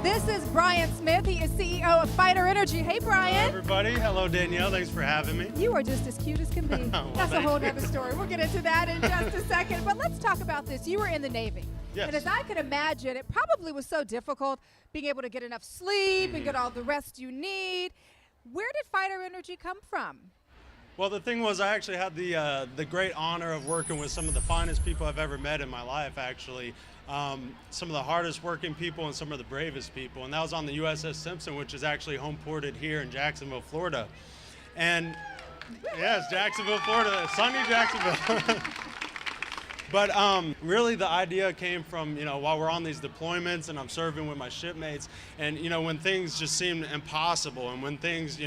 This is Brian Smith. He is CEO of Fighter Energy. Hey, Brian. Hello, everybody. Hello, Danielle. Thanks for having me. You are just as cute as can be. That's a whole other story. We'll get into that in just a second. But let's talk about this. You were in the Navy. Yes. And as I could imagine, it probably was so difficult being able to get enough sleep and get all the rest you need. Where did Fighter Energy come from? Well, the thing was, I actually had the great honor of working with some of the finest people I've ever met in my life, actually. Some of the hardest working people and some of the bravest people. And that was on the USS Simpson, which is actually home ported here in Jacksonville, Florida. And yes, Jacksonville, Florida, sunny Jacksonville. But really the idea came from, while we're on these deployments and I'm serving with my shipmates, and, when things just seemed impossible and when things,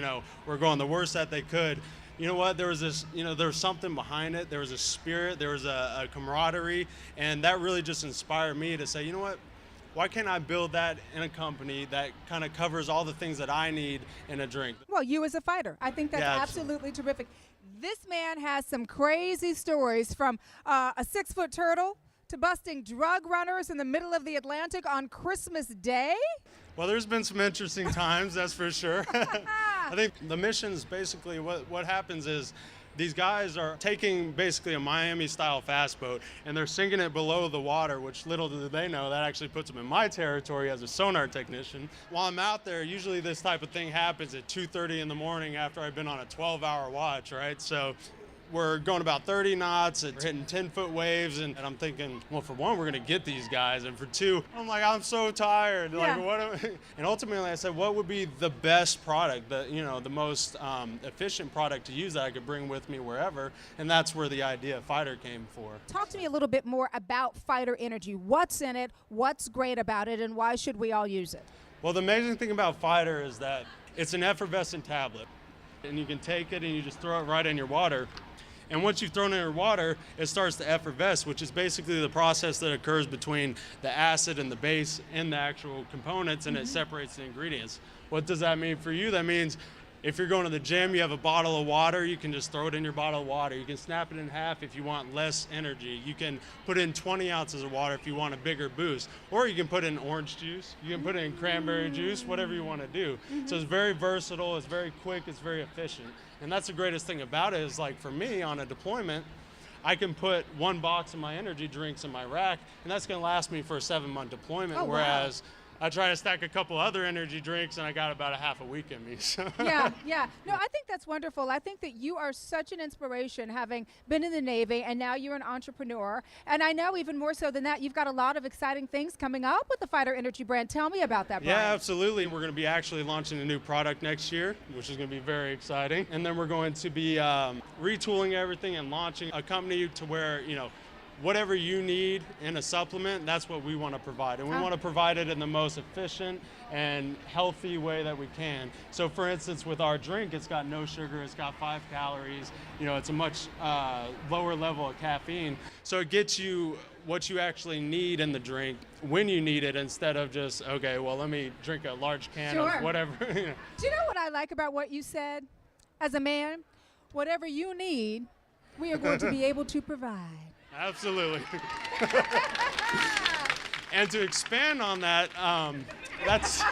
were going the worst that they could, you know what, there was this, there was something behind it. There was a spirit, there was a camaraderie, and that really just inspired me to say, you know what, why can't I build that in a company that kind of covers all the things that I need in a drink? Well, you as a fighter. I think that's absolutely terrific. This man has some crazy stories, from a 6-foot turtle to busting drug runners in the middle of the Atlantic on Christmas Day. Well, there's been some interesting times, that's for sure. I think the missions, basically what happens is these guys are taking basically a Miami-style fast boat and they're sinking it below the water, which little do they know, that actually puts them in my territory as a sonar technician. While I'm out there, usually this type of thing happens at 2:30 in the morning after I've been on a 12-hour watch, right? So we're going about 30 knots, we're hitting 10-foot waves, and I'm thinking, well, for one, we're gonna get these guys, and for two, I'm like, I'm so tired. Yeah. Like, what? And ultimately, I said, what would be the best product, the most efficient product to use that I could bring with me wherever, and that's where the idea of Fighter came for. Talk to me a little bit more about Fighter Energy. What's in it? What's great about it? And why should we all use it? Well, the amazing thing about Fighter is that it's an effervescent tablet, and you can take it and you just throw it right in your water. And once you've thrown it in your water, it starts to effervesce, which is basically the process that occurs between the acid and the base in the actual components, and it separates the ingredients. What does that mean for you? That means if you're going to the gym, you have a bottle of water, you can just throw it in your bottle of water. You can snap it in half if you want less energy. You can put in 20 ounces of water if you want a bigger boost. Or you can put in orange juice, you can put in cranberry juice, whatever you want to do. So it's very versatile, it's very quick, it's very efficient. And that's the greatest thing about it, is like for me on a deployment, I can put one box of my energy drinks in my rack, and that's going to last me for a 7-month deployment. Oh, wow. Whereas I try to stack a couple other energy drinks and I got about a half a week in me. So. Yeah. No, I think that's wonderful. I think that you are such an inspiration, having been in the Navy and now you're an entrepreneur. And I know even more so than that, you've got a lot of exciting things coming up with the Fighter Energy brand. Tell me about that, Brian. Yeah, absolutely. We're going to be actually launching a new product next year, which is going to be very exciting. And then we're going to be retooling everything and launching a company to where, whatever you need in a supplement, that's what we want to provide. And we want to provide it in the most efficient and healthy way that we can. So for instance, with our drink, it's got no sugar, it's got 5 calories, it's a much lower level of caffeine. So it gets you what you actually need in the drink when you need it, instead of just, okay, well, let me drink a large can of whatever. Do you know what I like about what you said? As a man, whatever you need, we are going to be able to provide. Absolutely. And to expand on that, that's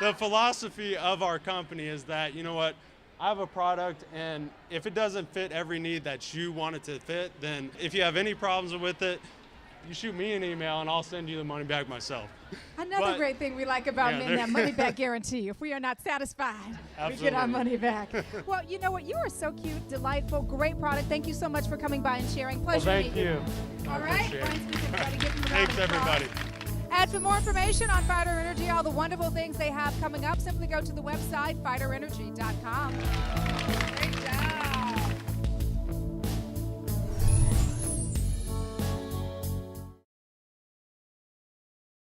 the philosophy of our company, is that, you know what, I have a product, and if it doesn't fit every need that you want it to fit, then if you have any problems with it, you shoot me an email and I'll send you the money back myself. Another great thing we like about men, that money back guarantee. If we are not satisfied, we get our money back. Well, you know what? You are so cute, delightful, great product. Thank you so much for coming by and sharing. Pleasure Well, to thank meet you. All right. Everybody give them a round Thanks, of applause. everybody. And for more information on Fighter Energy, all the wonderful things they have coming up, simply go to the website, fighterenergy.com.